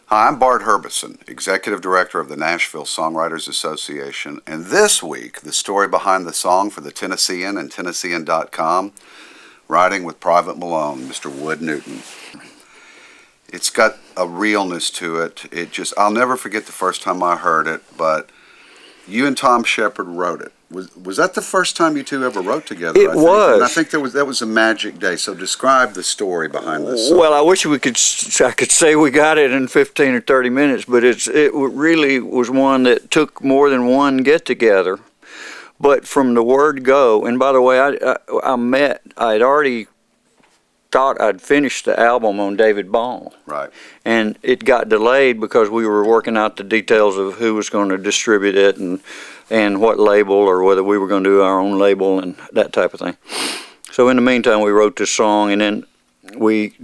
Hi, I'm Bart Herbison, Executive Director of the Nashville Songwriters Association, and this week, the story behind the song for the Tennessean and Tennessean.com, Riding with Private Malone, Mr. Wood Newton. It's got a realness to it. I'll never forget the first time I heard it, but you and Tom Shepard wrote it. Was that the first time you two ever wrote together? It was. And I think that was a magic day. So describe the story behind this song. Well, I wish I could say we got it in 15 or 30 minutes, but it really was one that took more than one get together. But from the word go, and by the way, I'd already thought I'd finished the album on David Ball. Right. And it got delayed because we were working out the details of who was going to distribute it and what label, or whether we were going to do our own label and that type of thing. So in the meantime, we wrote this song, and then we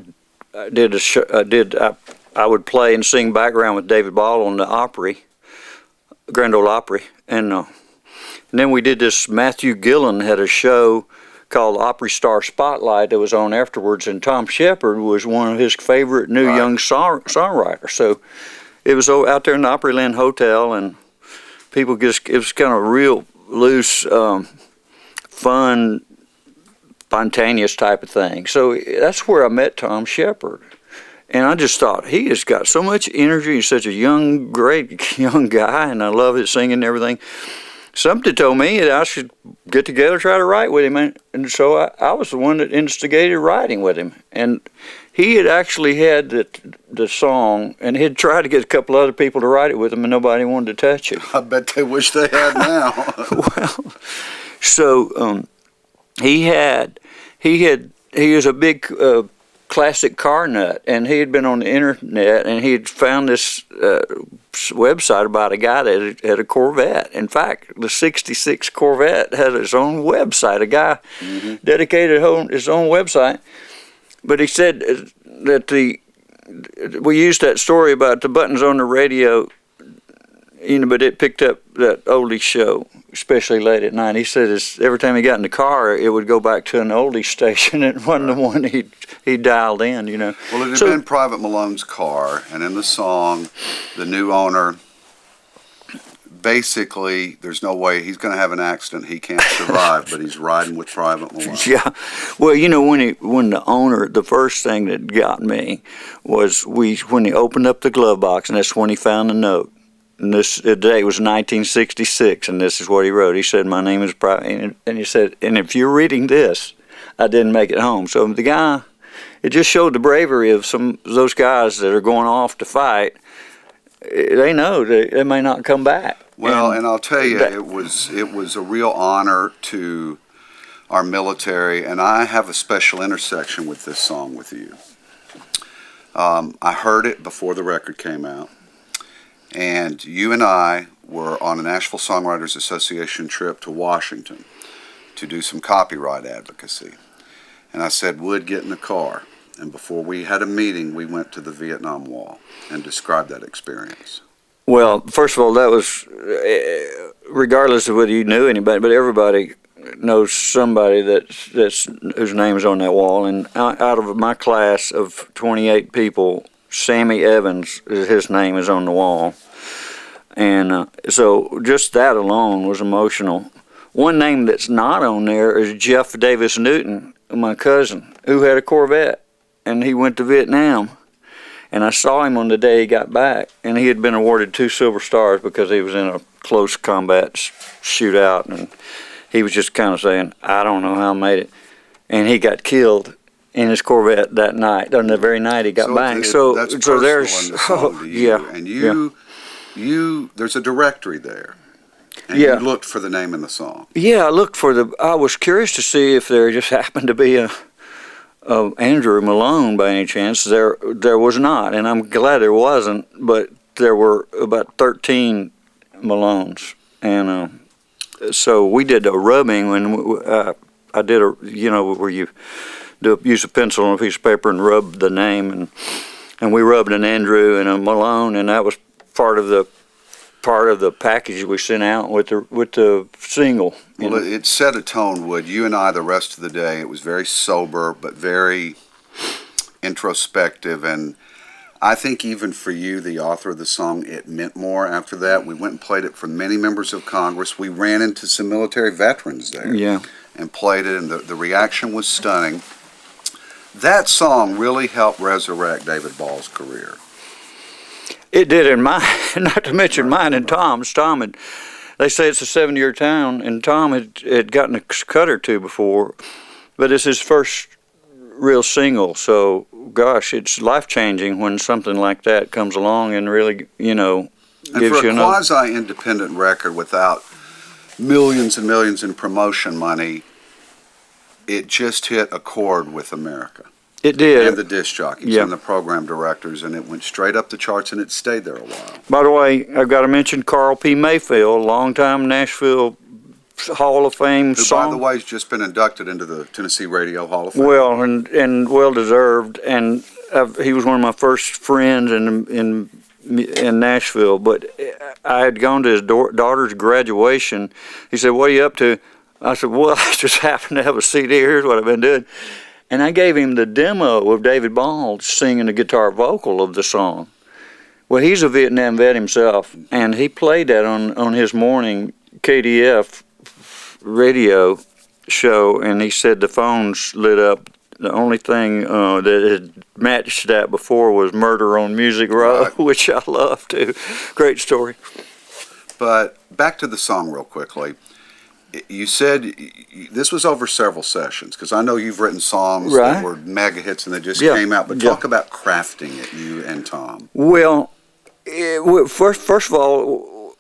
I would play and sing background with David Ball on the Opry, Grand Ole Opry, and then we did this. Matthew Gillen had a show called Opry Star Spotlight that was on afterwards, and Tom Shepard was one of his favorite new young songwriters. So it was out there in the Opryland Hotel, and it was kind of real loose, fun, spontaneous type of thing. So that's where I met Tom Shepard. And I just thought, he has got so much energy. He's such a great young guy, and I love his singing and everything. Something told me that I should get together, try to write with him. And so I was the one that instigated writing with him. And he had actually had the song, and he'd tried to get a couple other people to write it with him, and nobody wanted to touch it. I bet they wish they had now. Well, so he is a big classic car nut, and he had been on the internet, and he had found this website about a guy that had a Corvette. In fact, the '66 Corvette had its own website. A guy dedicated his own website. But he said that we used that story about the buttons on the radio, but it picked up that oldie show, especially late at night. He said every time he got in the car, it would go back to an oldie station. It wasn't the one he dialed in, Well, it had been Private Malone's car, and in the song, the new owner, basically, there's no way he's going to have an accident. He can't survive, but he's riding with Private Malone. Yeah. Well, when the owner, the first thing that got me was when he opened up the glove box, and that's when he found the note. And the date was 1966, and this is what he wrote. He said, "My name is Private," and he said, "And if you're reading this, I didn't make it home." So the guy, it just showed the bravery of those guys that are going off to fight. They know they may not come back. Well, and I'll tell you, it was a real honor to our military, and I have a special intersection with this song with you. I heard it before the record came out, and you and I were on a Nashville Songwriters Association trip to Washington to do some copyright advocacy. And I said, "Wood, get in the car." And before we had a meeting, we went to the Vietnam Wall and described that experience. Well, first of all, that was, regardless of whether you knew anybody, but everybody knows somebody whose name is on that wall. And out of my class of 28 people, Sammy Evans, his name is on the wall. And so just that alone was emotional. One name that's not on there is Jeff Davis Newton, my cousin, who had a Corvette, and he went to Vietnam. And I saw him on the day he got back, and he had been awarded 2 Silver Stars because he was in a close combat shootout, and he was just kind of saying, "I don't know how I made it." And he got killed in his Corvette that night, on the very night he got back. That's so there's, in the song to you. Yeah, and you, there's a directory there, and you looked for the name in the song. Yeah, I was curious to see if there just happened to be a Andrew Malone by any chance. There was not, and I'm glad there wasn't, but there were about 13 Malones. And so we did a rubbing when I did where you use a pencil on a piece of paper and rub the name, and we rubbed an Andrew and a Malone, and that was part of the package we sent out with the single. Well, it set a tone, Wood. You and I, the rest of the day, it was very sober but very introspective, and I think even for you, the author of the song, it meant more after that. We went and played it for many members of Congress. We ran into some military veterans there. Yeah. And played it, and the reaction was stunning. That song really helped resurrect David Ball's career. It did in mine, not to mention mine and Tom's. They say it's a 7-year town, and Tom had gotten a cut or two before, but it's his first real single. So, gosh, it's life-changing when something like that comes along and really, gives you And for a quasi-independent record without millions and millions in promotion money, it just hit a chord with America. It did. And the disc jockeys and the program directors, and it went straight up the charts, and it stayed there a while. By the way, I've got to mention Carl P. Mayfield, longtime Nashville Hall of Fame Who, by the way, has just been inducted into the Tennessee Radio Hall of Fame. Well, and well-deserved, and he was one of my first friends in Nashville, but I had gone to his daughter's graduation. He said, "What are you up to?" I said, "Well, I just happen to have a CD. Here's what I've been doing." And I gave him the demo of David Ball singing the guitar vocal of the song. Well, he's a Vietnam vet himself, and he played that on his morning KDF radio show, and he said the phones lit up. The only thing that had matched that before was Murder on Music Row, which I love too. Great story. But back to the song real quickly. You said this was over several sessions, because I know you've written songs that were mega hits and they just came out. But talk about crafting it, you and Tom. Well, first of all,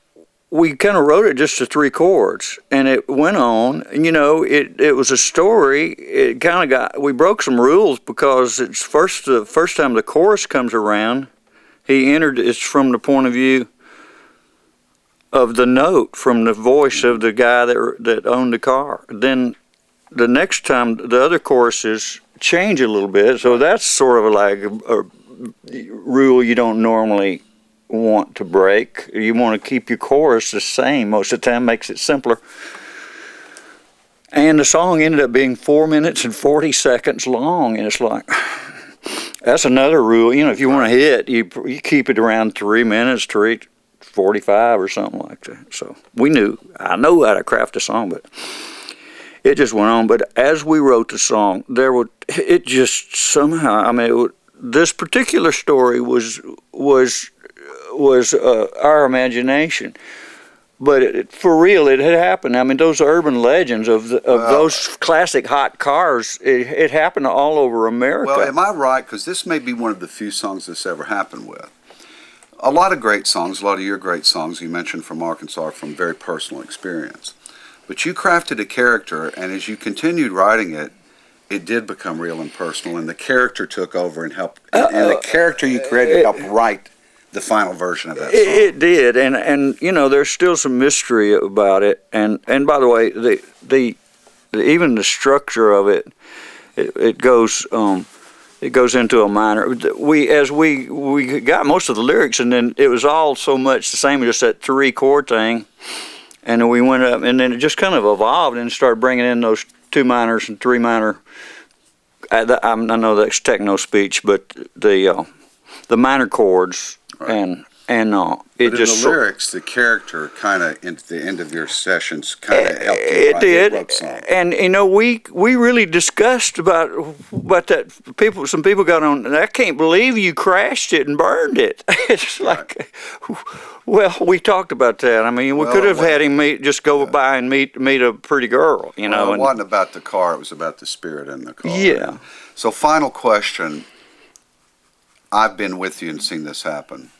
we kind of wrote it just to 3 chords, and it went on. It was a story. It kind of we broke some rules because it's the first time the chorus comes around, it's from the point of view of the note, from the voice of the guy that owned the car. Then the next time the other choruses change a little bit, so that's sort of like a rule you don't normally want to break. You want to keep your chorus the same most of the time, makes it simpler. And the song ended up being 4 minutes and 40 seconds long, and it's like, that's another rule. If you want to hit, you keep it around 3 minutes, 45 or something like that. So I know how to craft a song, but it just went on. But as we wrote the song, it just somehow, this particular story was our imagination. But for real, it had happened. Those urban legends of those classic hot cars, it happened all over America. Well, am I right? Because this may be one of the few songs this ever happened with. A lot of great songs, a lot of your great songs you mentioned from Arkansas are from very personal experience. But you crafted a character, and as you continued writing it, it did become real and personal, and the character took over and helped. And the character you created helped write the final version of that song. It did, and there's still some mystery about it. And by the way, even the structure of it goes. It goes into a minor. We got most of the lyrics, and then it was all so much the same, just that 3-chord thing. And then we went up, and then it just kind of evolved and started bringing in those 2 minors and 3 minor. I know that's techno speech, but the minor chords and it but just in the lyrics, the character kind of at the end of your sessions kind of helped you it write did, the song. and we really discussed about that. Some people got on, and I can't believe you crashed it and burned it. It's like, well, we talked about that. We could have had him just go by and meet a pretty girl, Well, it wasn't about the car; it was about the spirit in the car. Yeah. So, final question. I've been with you and seen this happen.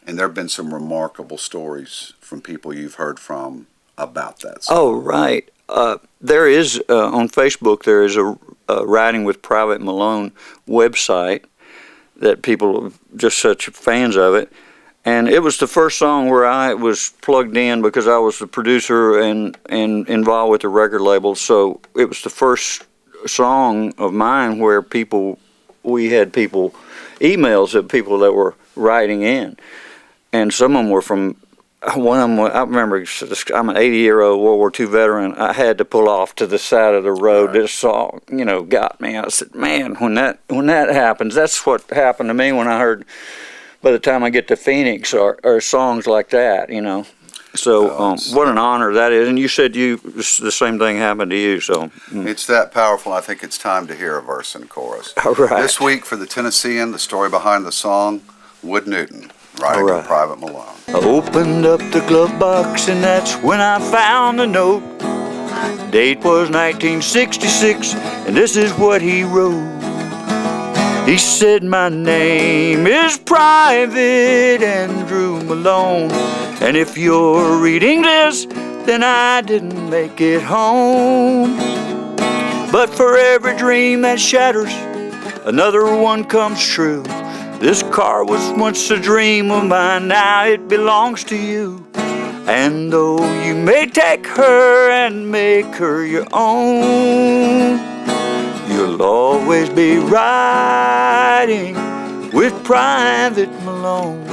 And there have been some remarkable stories from people you've heard from about that song. Oh, right. There is, on Facebook, there is a Writing with Private Malone website that people are just such fans of it. And it was the first song where I was plugged in because I was the producer and involved with the record label. So it was the first song of mine where we had emails of people that were writing in. And some of them were from one of them, I remember, I'm an 80-year-old World War II veteran. I had to pull off to the side of the road. Right. This song, got me. I said, man, when that happens, that's what happened to me when I heard, by the time I get to Phoenix, or songs like that, So what an honor that is. And you said the same thing happened to you. So It's that powerful. I think it's time to hear a verse and chorus. All right. This week for the Tennessean, the story behind the song, Wood Newton, writing to Private Malone. I opened up the glove box and that's when I found the note. Date was 1966 and this is what he wrote. He said, my name is Private Andrew Malone, and if you're reading this, then I didn't make it home. But for every dream that shatters, another one comes true. This car was once a dream of mine, now it belongs to you. And though you may take her and make her your own, you'll always be riding with Private Malone.